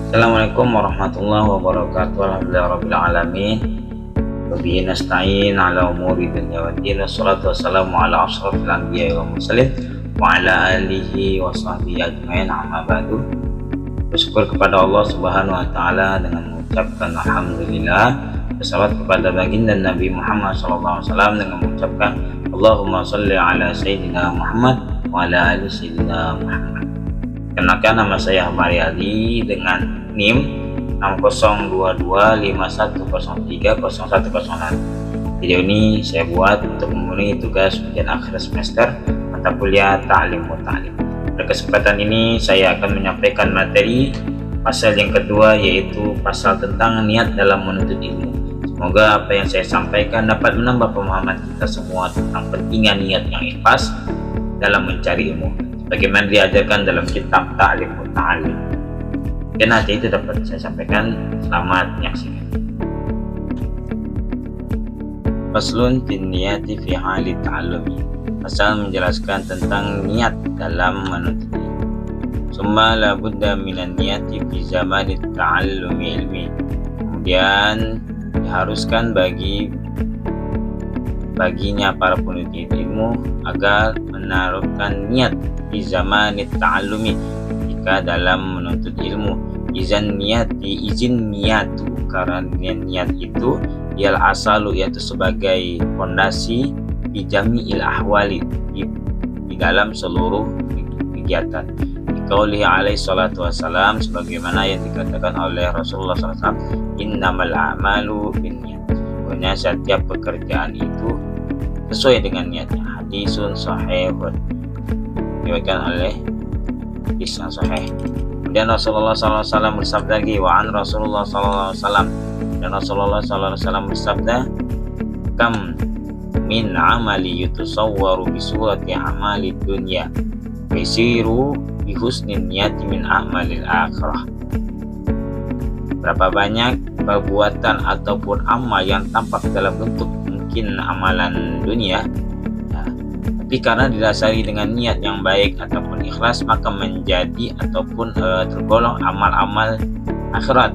Assalamualaikum warahmatullahi wabarakatuh. Alhamdulillahirabbil alamin. Wa bihi nasta'in ala umuri dunya waddin. Wassalatu wassalamu ala asyrofil anbiya'i wal mursalin wa ala alihi wa sahbihi ajmain, amma ba'du. Bersyukur kepada Allah Subhanahu wa taala dengan mengucapkan alhamdulillah. Bersalawat kepada baginda Nabi Muhammad sallallahu alaihi wasallam dengan mengucapkan Allahumma shalli ala sayyidina Muhammad wa ala ali sayyidina Muhammad. Kenakan nama saya Hamari Ali dengan NIM 602251030106. Video ini saya buat untuk memenuhi tugas ujian akhir semester mata kuliah Ta'lim wa Ta'lim. Pada kesempatan ini saya akan menyampaikan materi pasal yang kedua, yaitu pasal tentang niat dalam menuntut ilmu. Semoga apa yang saya sampaikan dapat menambah pemahaman kita semua tentang pentingnya niat yang ikhlas dalam mencari ilmu, bagaimana diajarkan dalam kitab Ta'lim wa Ta'lim. Dan nanti itu dapat saya sampaikan. Selamat menyaksikan. Faslun fin niyati fi hali ta'allumi. Pasal menjelaskan tentang niat dalam menuntut ilmu. Summa la budda minan niyati fi zamani ta'allumi ilmi. Kemudian diharuskan baginya para penuntut ilmu agar menaruhkan niat di zaman ta'allumi jika dalam menuntut ilmu. Izin niyatu, karena niat itu ialah asalu, yaitu sebagai fondasi di jami'il ahwali, di dalam seluruh kegiatan. Dikaulihi alaihi salatu wassalam, sebagaimana yang dikatakan oleh Rasulullah SAW, innamal a'malu binniyat. Sebenarnya setiap pekerjaan itu sesuai dengan niatnya. Hadisun sahihun, diriwayatkan oleh hadis yang sahih. Kemudian Rasulullah SAW bersabda lagi, wa an Rasulullah SAW, dan Rasulullah SAW bersabda, kam min amali yutasawwaru bi surati amali dunya yasiru bi husnin niyati min amalil akhirah. Berapa banyak perbuatan ataupun amal yang tampak dalam bentuk mungkin amalan dunia, tapi karena didasari dengan niat yang baik ataupun ikhlas, maka menjadi ataupun tergolong amal-amal akhirat.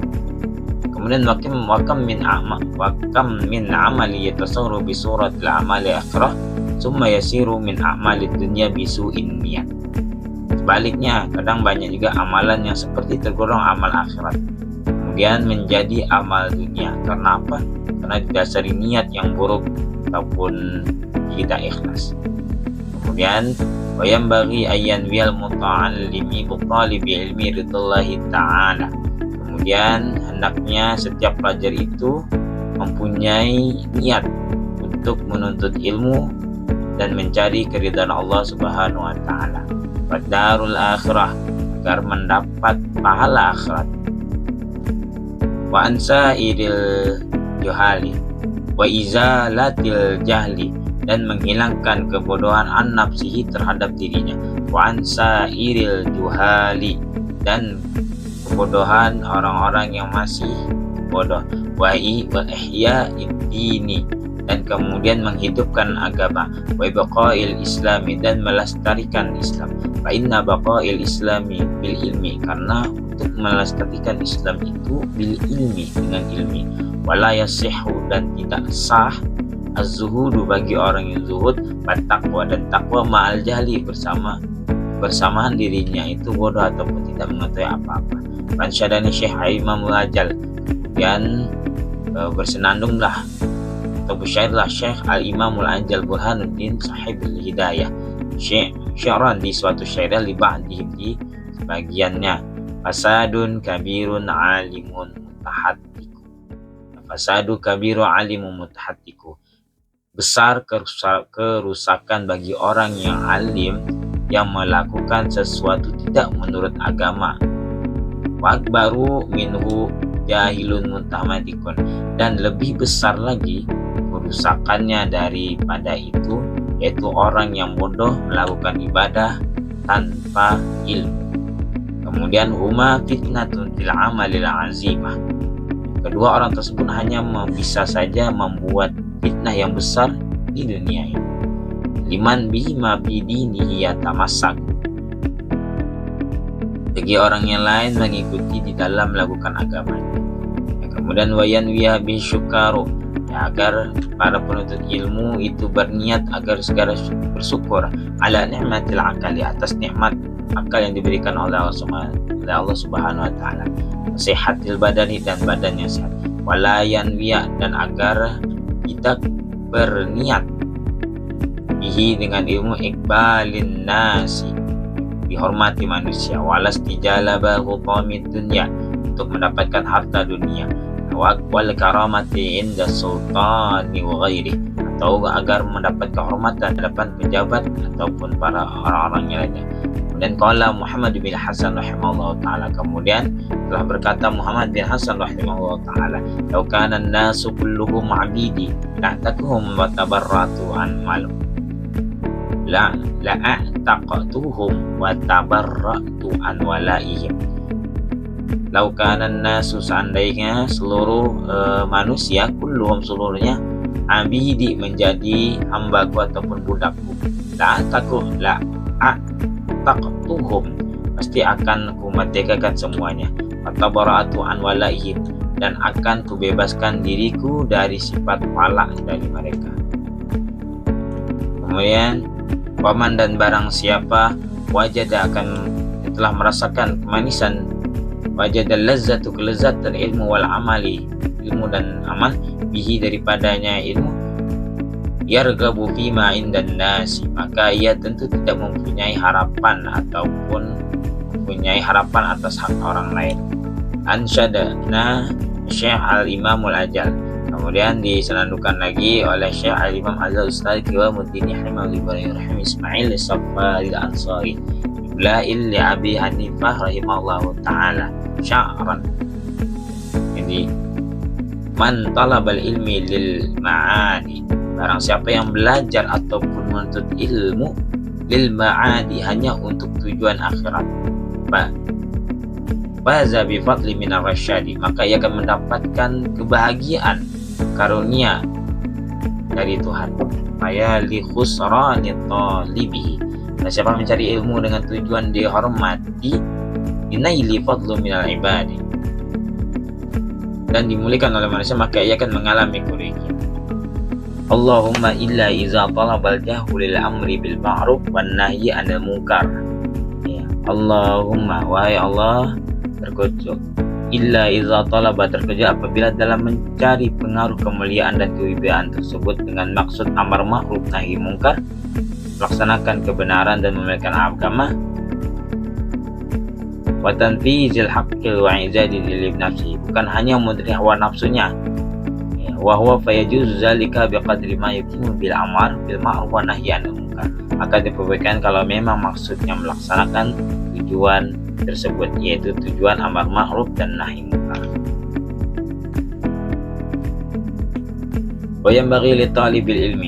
Kemudian wakam min amali yatasawwaru bi suratil amali akhirah summa yasiru min amali dunya bi su'in niyat. Sebaliknya, kadang banyak juga amalan yang seperti tergolong amal akhirat kemudian menjadi amal dunia. Karena apa? Karena didasari niat yang buruk ataupun tidak ikhlas. Kemudian wayam bagi ayyan wal muta'allimi talibi ilmi ridallahi ta'ala. Kemudian hendaknya setiap pelajar itu mempunyai niat untuk menuntut ilmu dan mencari keridhaan Allah Subhanahu wa taala. Wadarul akhirah, agar mendapat pahala akhirat. Wa ansairil juhali wa izalatil jahli, dan menghilangkan kebodohan an-nafsihi terhadap dirinya. Wa ansairil juhali, dan kebodohan orang-orang yang masih bodoh. Wa ihya dini, dan kemudian menghidupkan agama. Wa baqail islami, dan melestarikan Islam. Fa inna baqail islami bil ilmi, karena untuk melestarikan Islam itu bil ilmi, dengan ilmi. Wala yasihhu, dan tidak sah az-zuhudu, bagi orang yang zuhud, bertakwa, dan takwa ma'al jahli, bersamaan dirinya itu bodoh ataupun tidak mengetahui apa-apa. Ransyadani Syekh Imamul Ajal, kemudian bersenandunglah atau bersyairlah Syekh Al-Imamul Ajal Burhanuddin Sahibul Hidayah syi'ran, di suatu syair li ba'dihim, di sebagiannya. Fasadun kabirun alimun mutahaddiku. Fasadu kabiru alimun mutahaddiku, besar kerusakan bagi orang yang alim yang melakukan sesuatu tidak menurut agama. Wa akbaru minhu jahilun mutamadikun, dan lebih besar lagi kerusakannya daripada itu, yaitu orang yang bodoh melakukan ibadah tanpa ilmu. Kemudian huma fitnatun fil amalil azimah, kedua orang tersebut hanya bisa saja membuat fitnah yang besar di dunia ini. Liman bihima bidinihi yatamassak, bagi orang yang lain mengikuti di dalam melakukan agamanya. Kemudian wayan wiha bisyukaru, agar para penuntut ilmu itu berniat agar segera bersyukur ala nikmatil akali, atas nikmat akal yang diberikan oleh Allah Subhanahu wa taala, sehatil badani, dan badan yang sehat, walayan wiya, dan agar kita berniat bihi, dengan ilmu, ikbalin nasi, dihormati manusia, walas tijalabahu tamid dunya, untuk mendapatkan harta dunia, wal karamati inda sultani wa ghairi, atau agar mendapat kehormatan di hadapan pejabat ataupun para orang-orang yang lainnya. Dan qala Muhammad bin Hasan rahimahullah taala, kemudian telah berkata Muhammad bin Hasan rahimahullah taala, "Lau kana an-nasu kulluhum 'abidi la'takuhum wa tabarratu an malu la'ataqtuhum wa tabarratu an walaihim." Lau kana an-nasu, seandainya seluruh manusia, kulluhum, seluruhnya, abidi, menjadi hambaku ataupun budakku, la'ataqtuhum, pasti akan kumerdekakan semuanya, watabara'atu an walaihim, dan akan kubebaskan diriku dari sifat wala dari mereka. Kemudian waman, dan barang siapa, wajada, akan telah merasakan kemanisan, wajada lazzatu, kelezatan, ilmu wal amali, ilmu dan amal, bihi, daripadanya ilmu, yargabu fima indan nasi, maka ia tentu tidak mempunyai harapan ataupun mempunyai harapan atas hak orang lain. Ansyadana Syekh Al-Imamul Ajal, kemudian disenandungkan lagi oleh Syekh Al-Imam Azal Ustaz Qiwamuddin Himam Ibrahim Ismail Safari Al-Ansari Iblail li Abi Hanifah rahimahullahu ta'ala sya'ran. Jadi man talabal ilmi lil ma'adi, barang siapa yang belajar ataupun menuntut ilmu lil ma'adi, hanya untuk tujuan akhirat, faza bi fadli minar rasyadi, maka ia akan mendapatkan kebahagiaan karunia dari Tuhan. Faya li khusrani talibihi, dan siapa mencari ilmu dengan tujuan dihormati, binaili fadlu minal ibadi, dan dimuliakan oleh manusia, maka ia akan mengalami kerugian. Allahumma illa iza talabal jahulil amri bil ma'ruf wan nahyi 'anil munkar. Ya, Allahumma, wahai Allah, terkutuk, illa iza talaba, terkecuali apabila dalam mencari pengaruh kemuliaan dan kewibawaan tersebut dengan maksud amar ma'ruf nahi munkar, melaksanakan kebenaran dan memuliakan agama, wa tanfizil haqqi wa izadi li nafsi, bukan hanya memenuhi hawa nafsunya, wa huwa fayajuzu zalika biqadri ma yakimu bil amar bil ma'ruf wa nahyi 'anil munkar, maka diperbolehkan kalau memang maksudnya melaksanakan tujuan tersebut, yaitu tujuan amar ma'ruf dan nahi munkar. Wa yanbaghi li talibil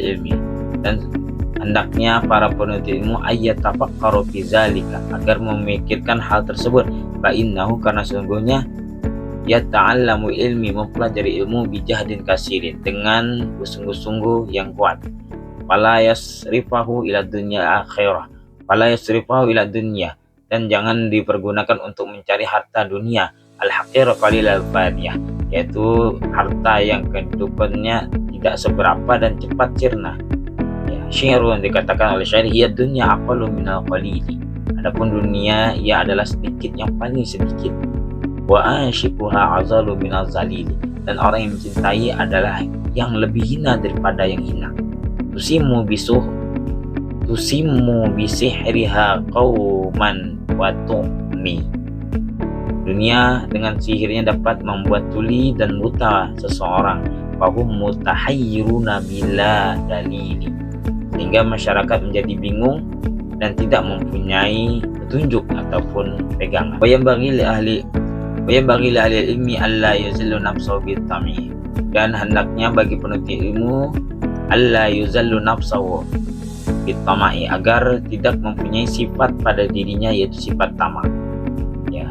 ilmi, dan hendaknya para penuntut ilmu ayat tafakkaru fi zalika, agar memikirkan hal tersebut, fa innahu, karena sesungguhnya yata'allamu ilmi, mempelajari ilmu, bijahdin kasirin, dengan sungguh-sungguh yang kuat, wala yasrifahu ila dunya akhirah, wala yasrifahu ila dunya, dan jangan dipergunakan untuk mencari harta dunia, al-haqir qalil al-fadiyah, yaitu harta yang kehidupannya tidak seberapa dan cepat sirna. Ya, syairun, dikatakan oleh syair, hiya dunya aqallu minal qalili, adapun dunia ia adalah sedikit yang paling sedikit, wa anshiquha azalu minal zalili, dan orang yang mencintai adalah yang lebih hina daripada yang hina. Tusimu bisihriha qauman wa tu'mi, dunia dengan sihirnya dapat membuat tuli dan buta seseorang, fahum mutahayyiruna bila dalili, sehingga masyarakat menjadi bingung dan tidak mempunyai petunjuk ataupun pegangan. Wa yanbaghi li ahli ilmi alla yuzillu nafsahu bitami, dan hendaknya bagi penuntut ilmu alla yuzillu nafsahu bitami, agar tidak mempunyai sifat pada dirinya, yaitu sifat tamak, ya,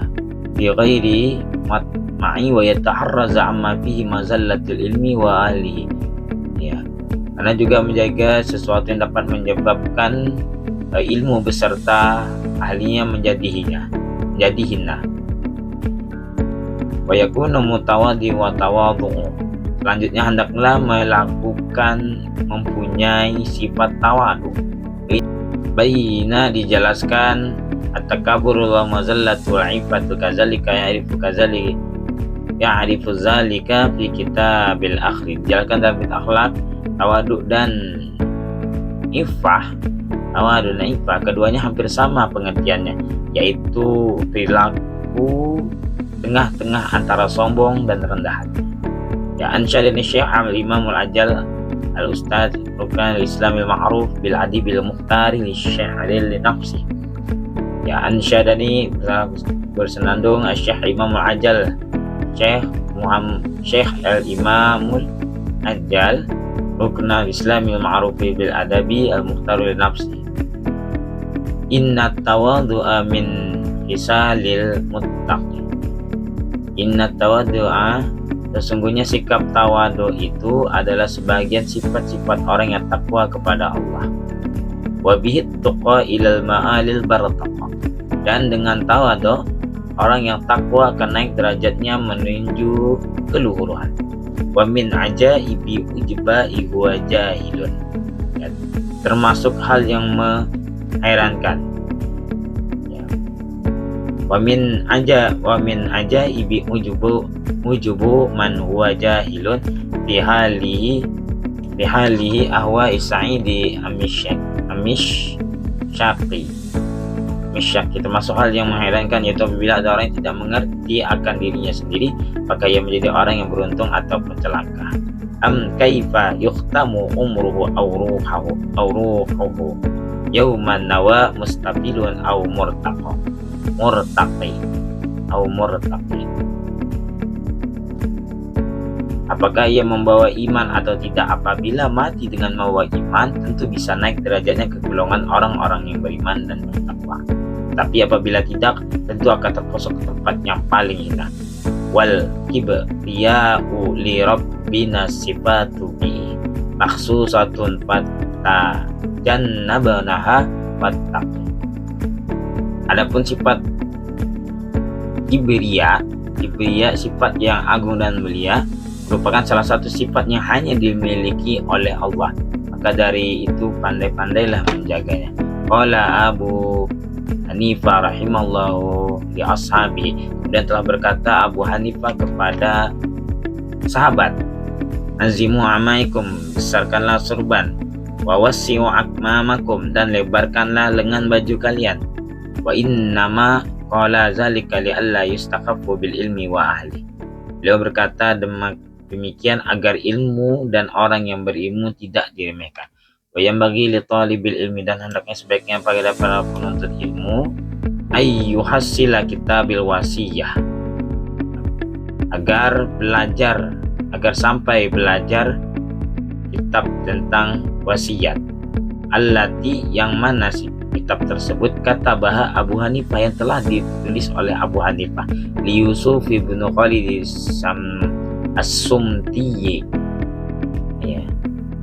bi ghairi matma'i wa yataharraza amma fihi mazallatul ilmi wa ahlihi, ya, karena juga menjaga sesuatu yang dapat menyebabkan ilmu beserta ahlinya menjadi hina. Wa yakunu mutawaddi wa tawadhu. Selanjutnya hendaklah mempunyai sifat tawadu. Baina dijelaskan at-takabbur wa mazallatu wa ifatu kadzalika ya'rifu zalika fi kitabil akhir. Dijelaskan dalam kitab akhlak tawadu dan ifah. Tawadu dan ifah keduanya hampir sama pengertiannya, yaitu perilaku tengah-tengah antara sombong dan rendah hati. Ya ansyadani Syekh al-Imam al-Ajal al-Ustaz Rukn al-Islam al-Ma'ruf bil Adib al-Mukhtar li Syekh li nafsi. Ya ansyadani bersenandung Syekh Imam al-Ajal Syekh al-Imam al-Ajal Rukn al-Islam al-Ma'ruf bil Adabi al-Mukhtar li nafsi. Inna tawadhu'a min hisalil muttaqi. Inna tawadhu'a, sesungguhnya sikap tawadu itu adalah sebagian sifat-sifat orang yang takwa kepada Allah. Wa bihi tuqa ilal ma'alil bartaqa. Dan dengan tawadu, orang yang takwa akan naik derajatnya menuju keluhuran. Wa min ajaibi ujba'i huwa jahilun. Ya, termasuk hal yang mengherankan. Wa min ajaibi ujubu man huwa jahilun fi halihi ahwa isaidi amisyaki. Termasuk hal yang mengherankan yaitu apabila ada orang yang tidak mengerti akan dirinya sendiri, maka ia menjadi orang yang beruntung ataupun celaka. Am kaifa yukhtamu umruhu aw ruhuhu yauman nawa mustabilun aw murtaqi. Apakah ia membawa iman atau tidak? Apabila mati dengan membawa iman, tentu bisa naik derajatnya ke golongan orang-orang yang beriman dan bertakwa. Tapi apabila tidak, tentu akan terposok ke tempat yang paling hina. Wal kibriya'u li rabbina sifatu bi makhsusatun fatta jannabnaha wattaqi. Adapun sifat kibriya sifat yang agung dan mulia, merupakan salah satu sifat yang hanya dimiliki oleh Allah. Maka dari itu pandai-pandailah menjaganya. Qala Abu Hanifah rahimallahu li ashabi. Kemudian telah berkata Abu Hanifah kepada sahabat, azimu amaikum, besarkanlah surban, wa wasi'u akmamakum, dan lebarkanlah lengan baju kalian. Wa innama qala zalika li alla yustaqaffu bil ilmi wa ahli. Beliau berkata demikian agar ilmu dan orang yang berilmu tidak diremehkan. Wa yanbaghi li talibil ilmi, dan hendaknya sebaiknya pada para penuntut ilmu ayyuhassila kitabil wasiyah, agar sampai belajar kitab tentang wasiat. Allati, yang mana sih kitab tersebut, kata bahwa Abu Hanifah, yang telah ditulis oleh Abu Hanifah li Yusuf ibn Khalid as-Sumti, ya,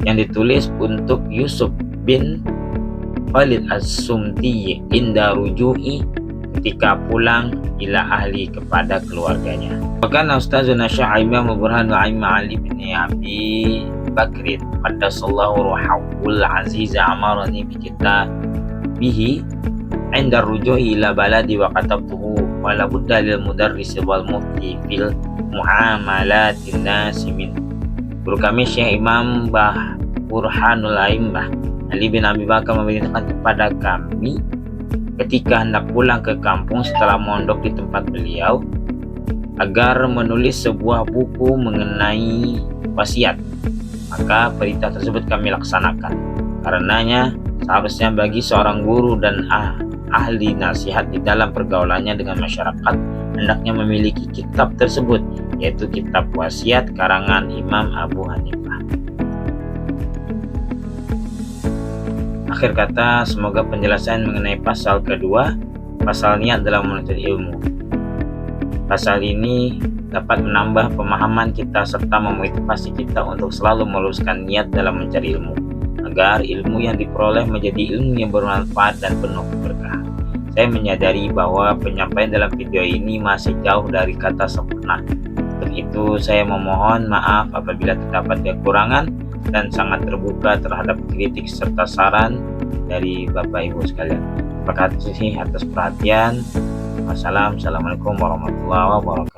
yang ditulis untuk Yusuf bin Khalid as-Sumti inda ruju'i, ketika pulang ila ahli, kepada keluarganya. Bahkan Ustazuna Syekh Imam Burhanul Aimah Ali bin Abi Bakrin qaddasallahu ruhahul aziza amarani bi kitabihi inda ruju'i ila baladi wa katabtuhu wa la budda lil mudarris wal mufti fil muamalatin nasi min. Guru kami Syekh Imam Burhanul Aimah Ali bin Abi Bakar memerintahkan kepada kami ketika hendak pulang ke kampung setelah mondok di tempat beliau, agar menulis sebuah buku mengenai wasiat. Maka perintah tersebut kami laksanakan. Karenanya seharusnya bagi seorang guru dan ahli nasihat di dalam pergaulannya dengan masyarakat, hendaknya memiliki kitab tersebut, yaitu kitab wasiat karangan Imam Abu Hanifah. Akhir kata, semoga penjelasan mengenai pasal kedua, pasal niat dalam menuntut ilmu. Pasal ini dapat menambah pemahaman kita serta memotivasi kita untuk selalu meluruskan niat dalam mencari ilmu, agar ilmu yang diperoleh menjadi ilmu yang bermanfaat dan penuh keberkahan. Saya menyadari bahwa penyampaian dalam video ini masih jauh dari kata sempurna. Untuk itu saya memohon maaf apabila terdapat kekurangan dan sangat terbuka terhadap kritik serta saran dari Bapak Ibu sekalian. Terima kasih atas perhatian. Assalamualaikum warahmatullahi wabarakatuh.